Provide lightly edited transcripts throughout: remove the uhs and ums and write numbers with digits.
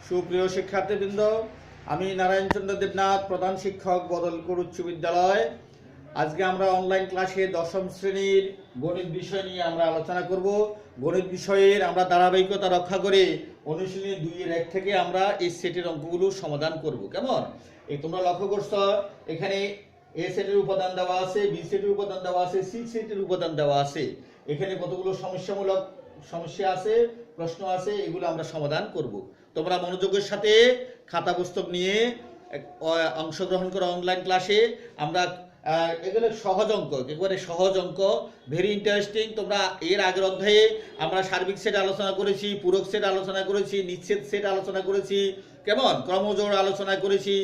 সুপ্রিয় শিক্ষার্থীবৃন্দ, আমি নারায়ণচন্দ্র দেবনাথ, প্রধান শিক্ষক, বদলপুর উচ্চ বিদ্যালয়। আজকে আমরা অনলাইন ক্লাসে দশম শ্রেণীর গণিত বিষয় নিয়ে আমরা আলোচনা করব। গণিত বিষয়ের আমরা ধারাবাহিকতা রক্ষা করে অনুশীলনী 2-1 থেকে আমরা এই সেটের অঙ্কগুলো সমাধান করব। কেমন? এই তোমরা লক্ষ্য করছো, এখানে এ সেটের উপাদান দেওয়া আছে, বি সেটের উপাদান দেওয়া আছে, সি সেটের উপাদান দেওয়া আছে। এখানে কতগুলো সমস্যামূলক সমস্যা আছে, প্রশ্ন আছে, এগুলো আমরা সমাধান করব। তোমরা মনোযোগের সাথে খাতা পুস্তক নিয়ে অংশগ্রহণ করো অনলাইন ক্লাসে। আমরা এগুলো সহজ অঙ্ক, একেবারে সহজ অঙ্ক, ভেরি ইন্টারেস্টিং। তোমরা এর আগের অধ্যায়ে আমরা সার্বিক সেট আলোচনা করেছি, পূরক সেট আলোচনা করেছি, নিচ্ছেদ সেট আলোচনা করেছি, কেমন, ক্রমজোড় আলোচনা করেছি,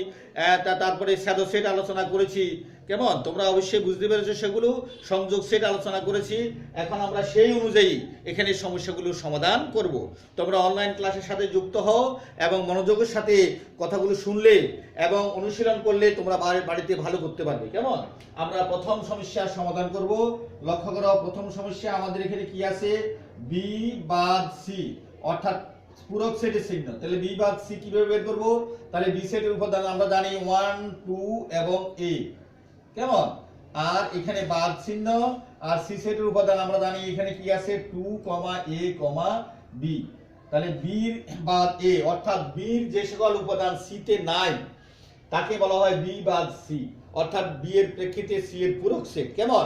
তারপরে শ্যাডো সেট আলোচনা করেছি। কেমন, তোমরা অবশ্যই বুঝতে পেরেছো সেগুলো। সংযোগ সেট আলোচনা করেছি। এখন আমরা সেই অনুযায়ী এখানে সমস্যাগুলোর সমাধান করব। তোমরা অনলাইন ক্লাসের সাথে যুক্ত হও এবং মনোযোগের সাথে কথাগুলো শুনলে এবং অনুশীলন করলে তোমরা বাড়িতে ভালো করতে পারবে। কেমন, আমরা প্রথম সমস্যার সমাধান করব। লক্ষ্য করো, প্রথম সমস্যা আমাদের এখানে কি আছে, বি বাদ সি, অর্থাৎ পূরক সেটের চিহ্ন। তাহলে বি বাদ সি কিভাবে বের করব? তাহলে বি সেটের উপাদান আমরা জানি 1, 2 এবং a। কেমন, আর এখানে বাদ চিহ্ন। আর সি সেটের উপাদান আমরা জানি এখানে কি আছে, 2, a, b। তাহলে বি বাদ a, অর্থাৎ বির যে সকল উপাদান সি তে নাই তাকে বলা হয় বি বাদ সি, অর্থাৎ বি এর প্রেক্ষিতে সি এর পূরক সেট। কেমন,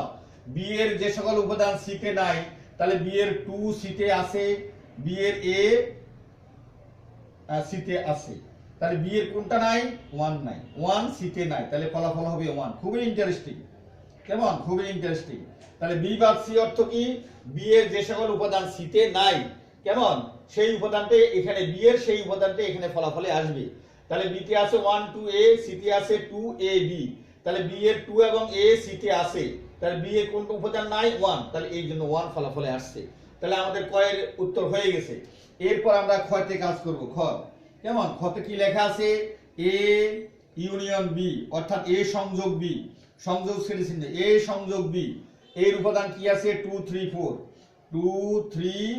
বি এর যে সকল উপাদান সি তে নাই, তাহলে বি এর 2 সি তে আছে, বি এর a সি তে আছে। তাহলে বি এর কোনটা নাই? 1 নাই, 1 সি তে নাই, তাহলে ফলাফল হবে 1। খুবই ইন্টারেস্টিং। কেমন, খুবই ইন্টারেস্টিং। তাহলে বি বাদ সি অর্থ কি? বি এর যে সকল উপাদান সি তে নাই, কেমন, সেই উপাদানটা এখানে, বি এর সেই উপাদানটা এখানে ফলাফলে আসবে। তাহলে বি তে আছে 1, 2 a, সি তে আছে 2 a b। তাহলে বি এর 2 এবং a সি তে আছে, তাহলে বি এর কোন উপাদান নাই? 1, তাহলে এই জন্য 1 ফলাফলে আসছে। তাহলে আমাদের কয়ের উত্তর হয়ে গেছে। এরপর আমরা ক্ষতে কাজ করব। খ, কেমন, ক্ষতে কি লেখা আছে? এ ইউনিয়ন বি, অর্থাৎ এ সংযোগ বি, সংযোগ সেটের চিহ্ন, এ সংযোগ বি। এর উপাদান কি আছে? 2, 3, 4, 2, 3,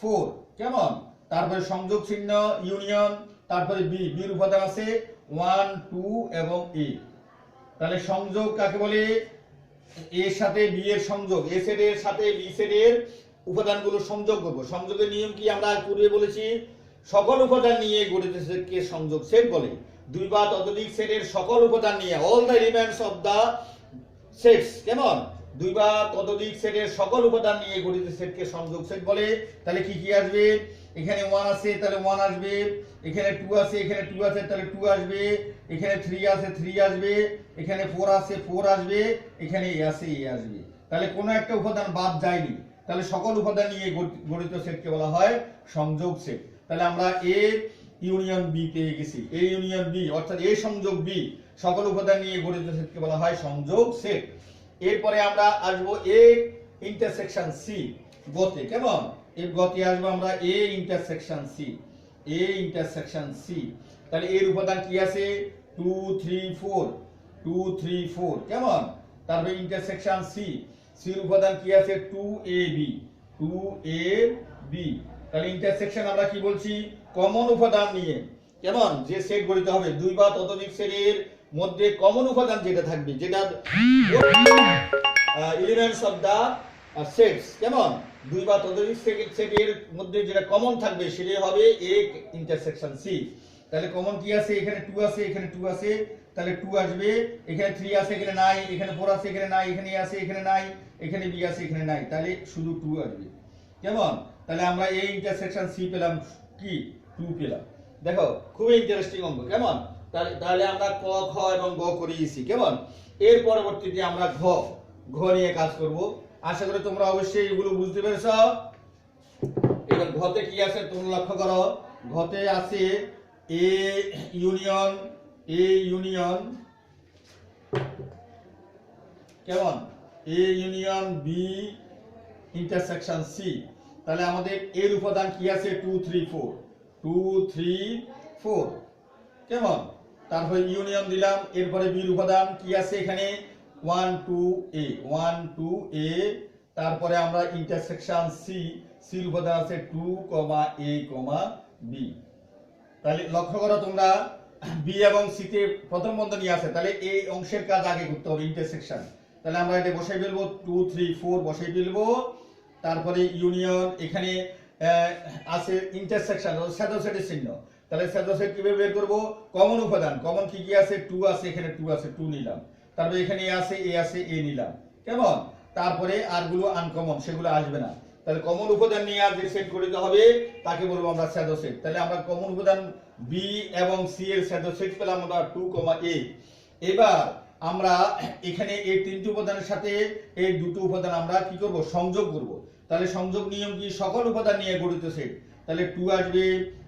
4। কেমন, তারপরে সংযোগ চিহ্ন ইউনিয়ন, তারপরে বি, বির উপাদান আছে 1, 2 এবং এ। তাহলে সংযোগ কাকে বলে? এর সাথে বি এর সংযোগ, এ সেটের সাথে বি সেটের উপাদানগুলো সংযোগ করব। সংযোগের নিয়ম কি আমরা পূর্বে বলেছি? সকল উপাদান নিয়ে গঠিত সেটকে সংযোগ সেট বলে। দুই বা ততোধিক সেটের সকল উপাদান নিয়ে, all the elements of the sets. কেমন, দুই বা ততোধিক সেটের সকল উপাদান নিয়ে গঠিত সেটকে সংযোগ সেট বলে। তাহলে কি কি আসবে? এখানে 1 আছে, তাহলে 1 আসবে। এখানে 2 আছে, এখানে 2 আছে, তাহলে 2 আসবে। এখানে 3 আছে, 3 আসবে। এখানে 4 আছে, 4 আসবে। এখানে a আছে, a আসবে। তাহলে কোনো একটা উপাদান বাদ যায়নি। তাহলে সকল উপাদান নিয়ে গঠিত সেটকে বলা হয় সংযোগ সেট। তাহলে আমরা এ ইউনিয়ন বি পেয়ে গেছি। এ ইউনিয়ন বি অর্থাৎ এ সংযোগ বি, সকল উপাদান নিয়ে গঠিত সেটকে বলা হয় সংযোগ সেট। এরপরে আমরা আসবো এ ইন্টারসেকশন সি, গতে। কেমন, এর গতে আসবো আমরা A intersection C, A intersection C. তাহলে এর উপাদান কি আছে? 2, 3, 4, 2, 3, 4। কেমন, তারপরে ইন্টারসেকশন সি, সি এর উপাদান কি আছে? 2ab, 2ab। তাহলে ইন্টারসেকশন আমরা কি বলছি? কমন উপাদান নিয়ে। কেমন, যে সেট গঠিত হবে, দুই বা ততোধিক সেটের মধ্যে কমন উপাদান যেটা থাকবে, যেটা এলিমেন্টস অফ দা সেটস। কেমন, দুই বা ততোধিক সেটের মধ্যে যেটা কমন থাকবে সেটাই হবে এ ইন্টারসেকশন সি। তাহলে কমন কি আছে? এখানে 2 আছে, এখানে 2 আছে, তাহলে 2 আসবে। এখানে 3 আছে, এখানে নাই। এখানে 4 আছে, এখানে নাই। এখানে a আছে, এখানে নাই। এখানে b আছে, এখানে নাই। তাহলে শুধু 2 আসবে। কেমন, তাহলে আমরা এই ইন্টারসেকশন সি পেলাম কি? 2 পেলাম। দেখো, খুবই ইন্টারেস্টিং অঙ্ক। কেমন, তাহলে আমরা ক, খ এবং গ করিয়েছি। কেমন, এর পরবর্তীতে আমরা ঘ, ঘ নিয়ে কাজ করব। আশা করি তোমরা অবশ্যই এগুলো বুঝতে পেরেছো। এবার ঘতে কি আছে তোমরা লক্ষ্য করো। ঘতে আছে এ ইউনিয়ন, এ ইউনিয়ন, কেমন, A union B intersection C. তাহলে আমাদের এর উপাদান কি আছে? 2, 3, 4, 2, 3, 4। কেমন, তারপরে ইউনিয়ন দিলাম। এরপরে বির উপাদান কি আছে? এখানে 1, 2 a, 1, 2 a। তারপরে আমরা ইন্টারসেকশন সি, সির উপাদান আছে 2, a, b। তাহলে লক্ষ্য করো তোমরা বি এবং সি তে প্রথম বন্ধনী আছে, তাহলে এই অংশের কাজ আগে করতে হবে, ইন্টারসেকশন। তাহলে আমরা এটা বসাই ফেলবো 2 3 4 বসাই ফেলবো। তারপরে ইউনিয়ন, এখানে আছে ইন্টারসেকশন, শ্যাডো সেটের চিহ্ন। তাহলে শ্যাডো সেট কিভাবে বের করব? কমন উপাদান, কমন কি কি আছে? 2 আছে, এখানে 2 আছে, 2 নিলাম। তারপরে এখানে এ আছে, এ আছে, এ নিলাম। কেমন? তারপরে আরগুলো আনকমন, সেগুলো আসবে না। তাহলে কমন উপাদান নিয়ে আর যে সেট গঠিত হবে তাকে বলবো আমরা শ্যাডো সেট। তাহলে আমরা কমন উপাদান বি এবং সি এর শ্যাডো সেট পেলাম আমরা 2, a। এবার আমরা এখানে এই তিনটি উপাদানের সাথে এই দুটো উপাদান আমরা কি করব? সংযোগ করব। তাহলে সংযোগ নিয়ম কি? সকল উপাদান নিয়ে গঠিত সেট। তাহলে 2 আসবে,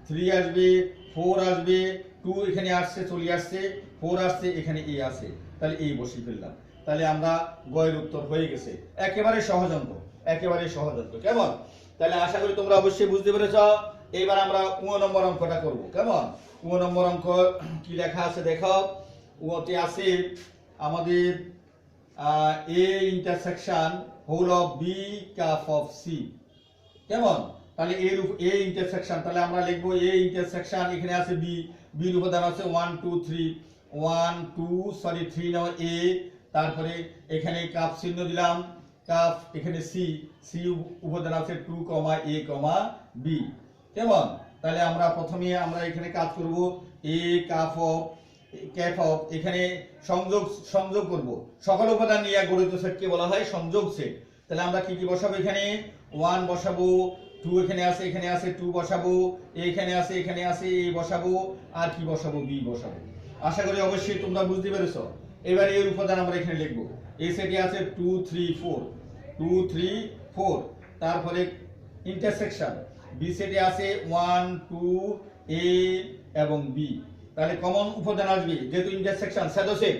3 আসবে, 4 আসবে, 2 এখানে আসছে, চলে আসছে, 4 আসছে, এখানে এ আছে। তাহলে এই বসিয়ে ফেললাম। তাহলে আমরা গয়ের উত্তর হয়ে গেছে। একেবারে সহজ অঙ্ক, একেবারে সহজ অঙ্ক। কেমন? তাহলে আশা করি তোমরা অবশ্যই বুঝতে পেরেছ। এবার আমরা 9 নম্বর অঙ্কটা করব। কেমন? 9 নম্বর অঙ্ক কি লেখা আছে দেখো। ওতে আছে আমাদের A intersection whole of B cup of C. কেমন? তাহলে এ ইন্টারসেকশন, তাহলে আমরা লিখব এ ইন্টারসেকশন, এখানে আছে বি, বি এর উপাদান আছে 1 2 3, 1 2 সরি 3 নাও এ, তারপরে এখানে কাপ চিহ্ন দিলাম, কাপ, এখানে সি, সি উপাদান আছে 2, a, b। কেমন? তাহলে আমরা প্রথমে আমরা এখানে কাজ করব এ কাপ অফ ক্যাপ অফ, এখানে সংযোগ করব। সকল উপাদান নিয়ে গঠিত সেটকে বলা হয় সংযোগ সেট। তাহলে আমরা কি কি বসাবো? এখানে 1 বসাবো, 2 এখানে আছে, এখানে আছে, 2 বসাবো, এখানে আছে, এখানে আছে, এ বসাবো, আর কি বসাবো? বি বসাবো। আশা করি অবশ্যই তোমরা বুঝতে পেরেছো। এবার এর উপাদান আমরা এখানে লিখবো। এই সেটে আছে 2 3 4, 2 3 4। তারপরে ইন্টারসেকশন, বি সেটে আছে 1 2 এ এবং বি। তাহলে কমন উপাদান আসবে, যেহেতু ইন্টারসেকশন শ্যাডো সেট,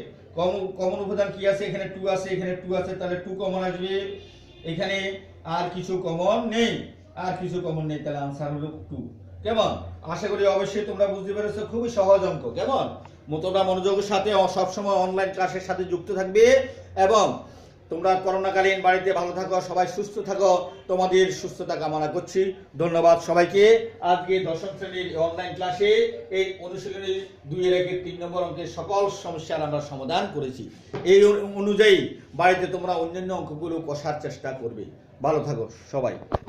কমন উপাদান কি আছে? এখানে 2 আছে, এখানে 2 আছে, তাহলে 2 কমন আসবে। এখানে আর কিছু কমন নেই, আর কিছু কমন নেই, তাহলে आंसर হলো 2। কেমন? আশা করি অবশ্যই তোমরা বুঝতে পেরেছো। খুবই সহজ অঙ্ক। কেমন? তোমরা মনোযোগের সাথে সব সময় অনলাইন ক্লাসের সাথে যুক্ত থাকবে এবং তোমরা করোনাকালীন বাড়িতে ভালো থাকো, সবাই সুস্থ থাকো, তোমাদের সুস্থতা কামনা করছি। ধন্যবাদ সবাইকে। আজকে দশম শ্রেণীর অনলাইন ক্লাসে এই অনুশীলনী 2-1-3 নম্বর অঙ্কের সকল সমস্যার আমরা সমাধান করেছি। এই অনুযায়ী বাড়িতে তোমরা অন্যান্য অঙ্কগুলো কষার চেষ্টা করবে। ভালো থাকো সবাই।